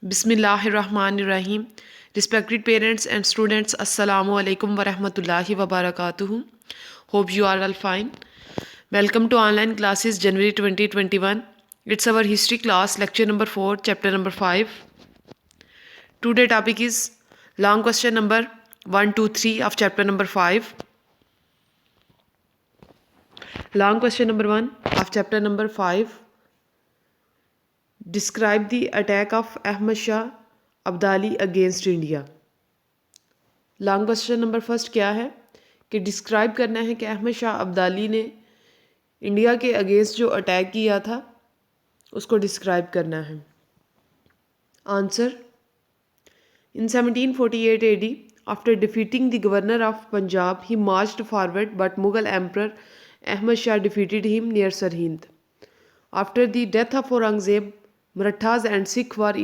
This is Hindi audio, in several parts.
Bismillahirrahmanirrahim. Respected parents and students, Assalamu alaikum wa rahmatullahi wa barakatuhu. Hope you are all fine. Welcome to online classes January 2021. It's our history class, lecture number 4, chapter number 5. Today topic is long question number 1, 2, 3 of chapter number 5. Long question number 1 of chapter number 5. Describe the attack of Ahmad Shah Abdali against India. Long question number first क्या है कि डिस्क्राइब करना है कि अहमद शाह अब्दाली ने इंडिया के अगेंस्ट जो अटैक किया था उसको डिस्क्राइब करना है। Answer, in 1748 AD, after defeating the governor of Punjab he marched forward but Mughal emperor Ahmad Shah defeated him near Sirhind. After the death of Aurangzeb, Marathas and Sikh were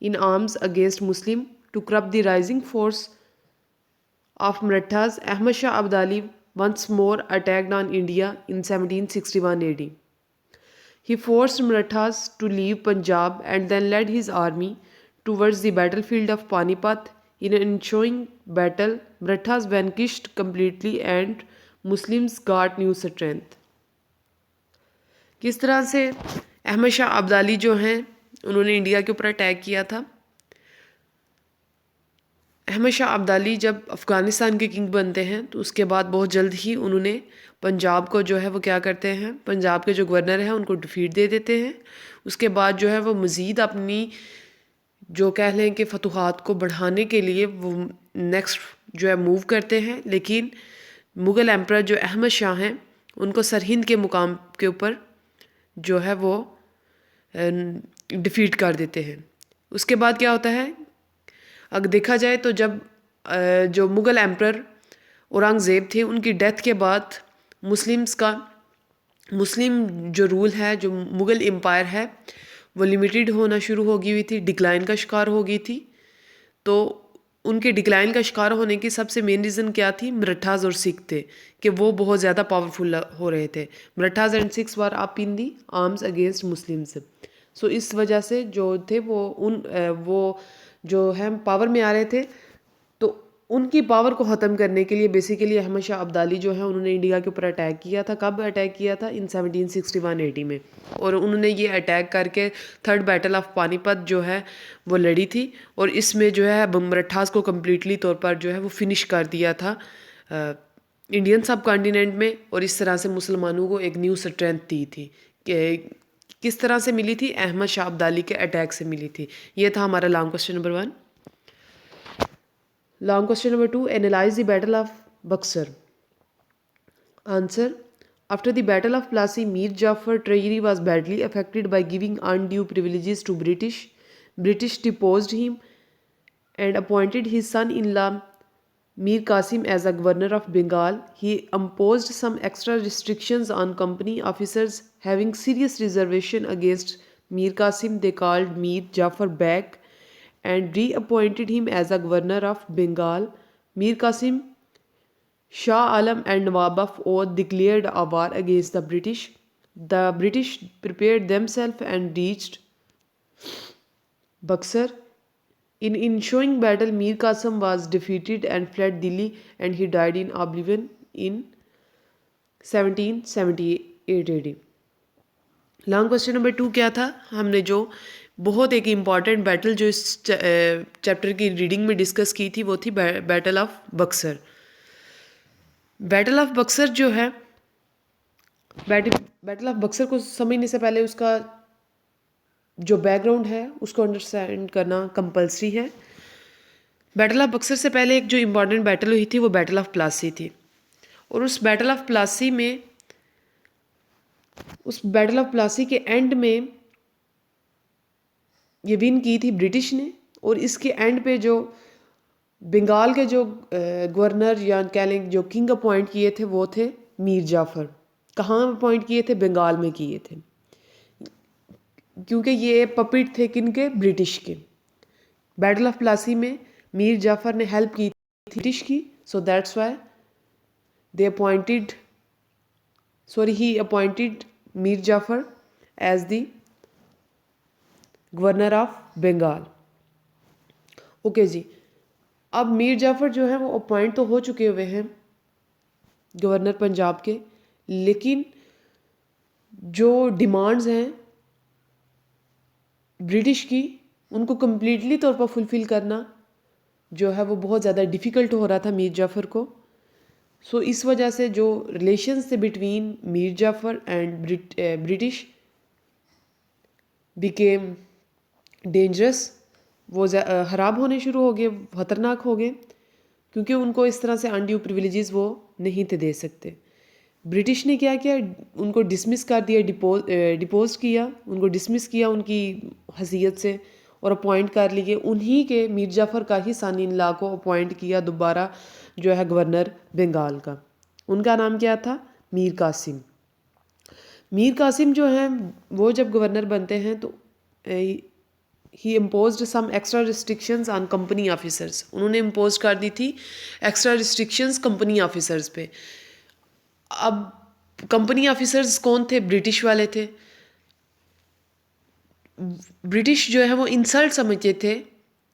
in arms against Muslim to curb the rising force of Marathas. Ahmad Shah Abdali once more attacked on India in 1761 AD. He forced Marathas to leave Punjab and then led his army towards the battlefield of Panipat. In an ensuing battle, Marathas vanished completely and Muslims got new strength. किस तरह से अहमद शाह अब्दाली जो हैं उन्होंने इंडिया के ऊपर अटैक किया था। अहमद शाह अब्दाली जब अफ़गानिस्तान के किंग बनते हैं तो उसके बाद बहुत जल्द ही उन्होंने पंजाब को जो है वो क्या करते हैं, पंजाब के जो गवर्नर हैं उनको डिफीट दे देते हैं। उसके बाद जो है वो मज़ीद अपनी जो कह लें कि फतूहात को बढ़ाने के लिए वो नेक्स्ट जो है मूव करते हैं, लेकिन मुग़ल एम्परर जो अहमद शाह हैं उनको सरहिंद के मुकाम के ऊपर जो है वो डिफीट कर देते हैं। उसके बाद क्या होता है, अगर देखा जाए तो जब जो मुग़ल एम्परर औरंगज़ेब थे उनकी डेथ के बाद मुस्लिम जो रूल है, जो मुग़ल एम्पायर है वो लिमिटेड होना शुरू हो गई हुई थी, डिक्लाइन का शिकार हो गई थी। तो उनके डिक्लाइन का शिकार होने की सबसे मेन रीज़न क्या थी, मराठास और सिख थे कि वो बहुत ज़्यादा पावरफुल हो रहे थे। Marathas and Sikhs were up in the arms against Muslims. So इस वजह से जो थे वो जो है पावर में आ रहे थे, तो उनकी पावर को ख़त्म करने के लिए बेसिकली अहमद शाह अब्दाली जो है उन्होंने इंडिया के ऊपर अटैक किया था। कब अटैक किया था? इन 1761 AD में। और उन्होंने ये अटैक करके थर्ड बैटल ऑफ पानीपत जो है वो लड़ी थी और इसमें जो है मराठास को कम्प्लीटली तौर पर जो है वो फिनिश कर दिया था इंडियन सब कॉन्टिनेंट में, और इस तरह से मुसलमानों को एक न्यू स्ट्रेंथ दी थी। कि किस तरह से मिली थी? अहमद शाह अब्दाली के अटैक से मिली थी। ये था हमारा long question number 1। Long question number 2, analyse the battle of Buxar. Answer, after the Battle of Plassey, Mir Jafar treasury was badly affected by giving undue privileges to British. British deposed him and appointed his son-in-law Mir Qasim as a governor of Bengal. He imposed some extra restrictions on company officers having serious reservation against Mir Qasim. They called Mir Jafar back and reappointed him as a governor of Bengal. Mir Qasim, Shah Alam and Nawab of Oudh declared a war against the British. The British prepared themselves and reached Buxar. In ensuing battle, Mir Qasim was defeated and fled Delhi, and he died in oblivion in 1778 AD. Long question number 2 क्या था? हमने जो बहुत एक इम्पॉर्टेंट बैटल जो इस चैप्टर की रीडिंग में डिस्कस की थी वो थी battle of Buxar. Battle of Buxar जो है, बैटल ऑफ बक्सर को समझने से पहले उसका जो बैकग्राउंड है उसको अंडरस्टैंड करना कंपलसरी है। बैटल ऑफ बक्सर से पहले एक जो इम्पॉर्टेंट बैटल हुई थी वो बैटल ऑफ प्लासी थी, और उस बैटल ऑफ प्लासी के एंड में ये विन की थी ब्रिटिश ने, और इसके एंड पे जो बंगाल के जो गवर्नर या कह लें जो किंग अपॉइंट किए थे वो थे मीर जाफ़र। कहाँ अपॉइंट किए थे? बंगाल में किए थे, क्योंकि ये पपिट थे किनके? ब्रिटिश के। बैटल ऑफ प्लासी में मीर जाफ़र ने हेल्प की थी ब्रिटिश की, so that's why he appointed Mir Jafar as the governor of Bengal. Okay ji, अब मीर जाफ़र जो है वो अपॉइंट तो हो चुके हुए हैं गवर्नर पंजाब के, लेकिन जो डिमांड्स हैं ब्रिटिश की उनको कम्प्लीटली तौर पर फुलफ़िल करना जो है वो बहुत ज़्यादा डिफ़िकल्ट हो रहा था मीर जाफ़र को। सो इस वजह से जो रिलेशंस थे between Mir Jafar and British became dangerous, वो ख़राब होने शुरू हो गए, ख़तरनाक हो गए, क्योंकि उनको इस तरह से अनड्यू प्रिविलेजेस वो नहीं थे दे सकते। ब्रिटिश ने क्या किया, उनको डिसमिस कर दिया, डिपोज किया, उनको डिसमिस किया उनकी हैसियत से और अपॉइंट कर लिए उन्हीं के मीर जाफ़र का ही सन इन लॉ को अपॉइंट किया दोबारा जो है गवर्नर बंगाल का। उनका नाम क्या था? मीर कासिम। मीर कासिम जो हैं वो जब गवर्नर बनते हैं तो he imposed some extra restrictions on company officers. उन्होंने इम्पोज कर दी थी एक्स्ट्रा रिस्ट्रिक्शंस कंपनी ऑफिसर्स पे। अब कंपनी ऑफिसर्स कौन थे? ब्रिटिश वाले थे। ब्रिटिश जो है वो इंसल्ट समझते थे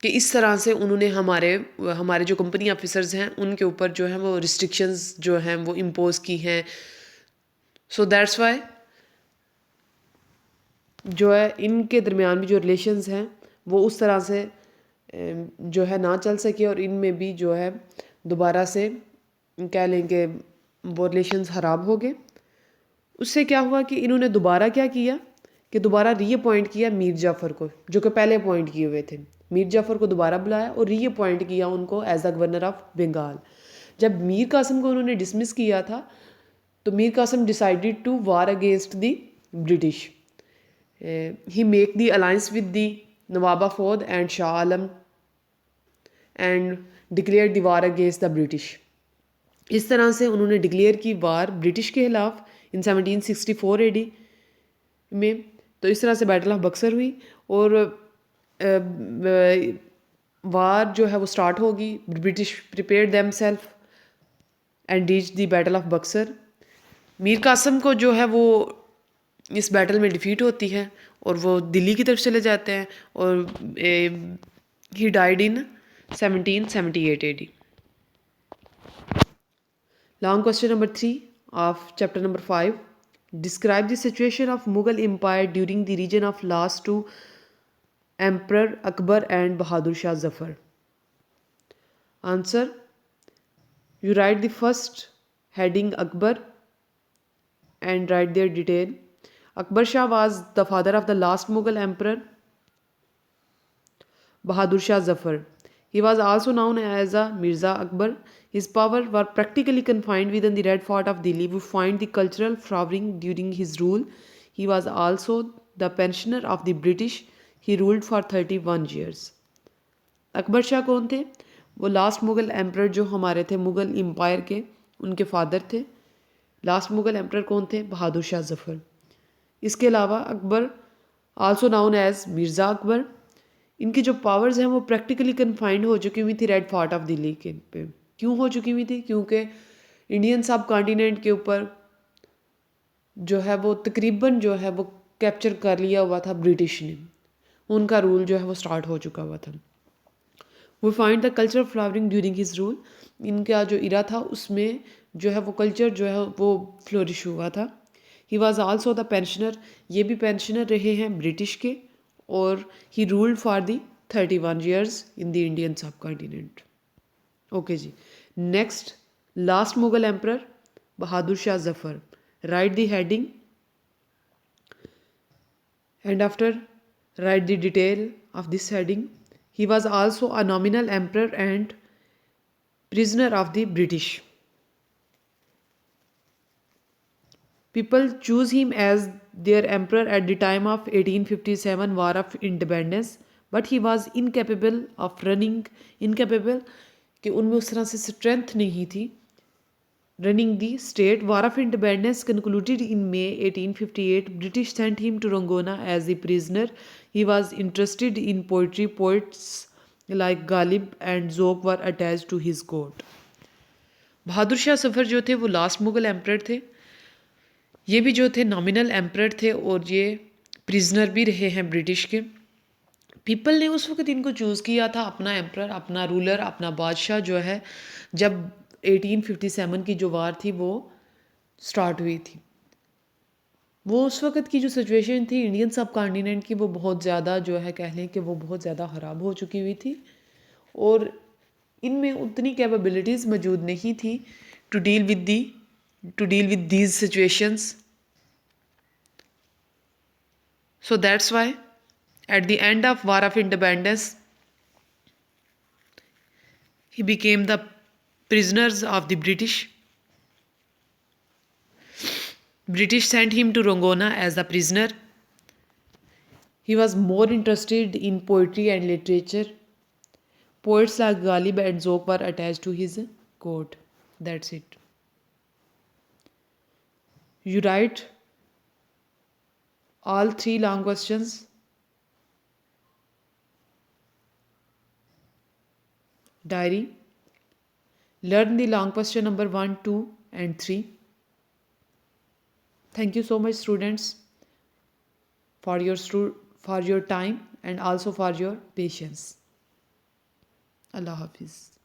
कि इस तरह से उन्होंने हमारे जो कंपनी ऑफिसर्स हैं उनके ऊपर जो है वो रिस्ट्रिक्शंस जो हैं वो इम्पोज की हैं। सो दैट्स वाई जो है इनके दरमियान भी जो रिलेशंस हैं वो उस तरह से जो है ना चल सके और इनमें भी जो है दोबारा से कह लें कि वो रिलेशंस ख़राब हो गए। उससे क्या हुआ कि इन्होंने दोबारा क्या किया कि दोबारा रीअपॉइंट किया मीर जाफ़र को, जो कि पहले अपॉइंट किए हुए थे। मीर जाफ़र को दोबारा बुलाया और रीअपॉइंट किया उनको as the governor of Bengal. जब मीर कासिम को उन्होंने डिसमिस किया था तो Mir Qasim decided to war against the British. he make the alliance with the Nawaba Fauj and Shah Alam and declared the war against the British। इस तरह से उन्होंने डिक्लेयर की वार ब्रिटिश के खिलाफ इन 1764 AD में। तो इस तरह से बैटल ऑफ बक्सर हुई और वार जो है वो स्टार्ट होगी। British prepare them self and reach the battle of Buxar. Mir Qasim को जो है वो इस बैटल में डिफीट होती है और वो दिल्ली की तरफ चले जाते हैं और he died in 1778 AD। Long question number 3 of chapter number 5, describe the situation of Mughal empire during the region of last two emperor Akbar and Bahadur Shah Zafar. Answer, you write the first heading Akbar and write their detail. Akbar Shah was the father of the last Mughal emperor Bahadur Shah Zafar. He was also known as a Mirza Akbar. His power were practically confined within the Red Fort of Delhi. We find the cultural flowering during his rule. He was also the pensioner of the British. He ruled for 31 years. Akbar Shah कौन थे? वो लास्ट मुग़ल एम्परर जो हमारे थे मुग़ल एम्पायर के, उनके फादर थे। लास्ट मुग़ल एम्परर कौन थे? बहादुर शाह ज़फ़र। इसके अलावा Akbar also known as Mirza Akbar. इनकी जो पावर्स हैं वो प्रैक्टिकली कन्फाइंड हो चुकी हुई थी रेड फोर्ट ऑफ दिल्ली के पे। क्यों हो चुकी हुई थी? क्योंकि इंडियन सब कॉन्टिनेंट के ऊपर जो है वो तकरीबन जो है वो कैप्चर कर लिया हुआ था ब्रिटिश ने। उनका रूल जो है वो स्टार्ट हो चुका हुआ था। वो find the culture flowering during his rule. इनका जो इरा था उसमें जो है वो कल्चर जो है वो फ्लोरिश हुआ था। He was also the pensioner. ये भी पेंशनर रहे हैं ब्रिटिश के और he ruled for the 31 years in the Indian subcontinent. Okay ji, next last Mughal emperor Bahadur Shah Zafar. Right the heading and after write the detail of this heading. He was also a nominal emperor and prisoner of the British. People choose him as their emperor at the time of 1857 War of Independence, but he was incapable of running, incapable कि उनमें उस तरह से स्ट्रेंथ नहीं थी running the state. War of Independence concluded in May 1858. British sent him to Rangona as a prisoner. He was interested in poetry. Poets like Ghalib and Zok were attached to his court. बहादुर शाह जफर जो थे वो लास्ट मुगल एम्परर थे। ये भी जो थे नॉमिनल एम्परर थे और ये प्रिजनर भी रहे हैं ब्रिटिश के। पीपल ने उस वक्त इनको चूज़ किया था अपना एम्प्रर, अपना रूलर, अपना बादशाह जो है, जब 1857 की जो वार थी वो स्टार्ट हुई थी। वो उस वक्त की जो सिचुएशन थी इंडियन सब कॉन्टिनेंट की, वो बहुत ज़्यादा जो है कह लें कि वो बहुत ज़्यादा ख़राब हो चुकी हुई थी और इनमें उतनी कैपेबिलिटीज़ मौजूद नहीं थी to deal with the to deal with these situations. So that's why at the end of War of Independence, he became the prisoners of the British. British sent him to Rongona as a prisoner. He was more interested in poetry and literature. Poets like Ghalib and Zouk were attached to his court. That's it. You write all three long questions. Diary. Learn the long question number 1, 2 and 3. Thank you so much students for your time and also for your patience. Allah Hafiz.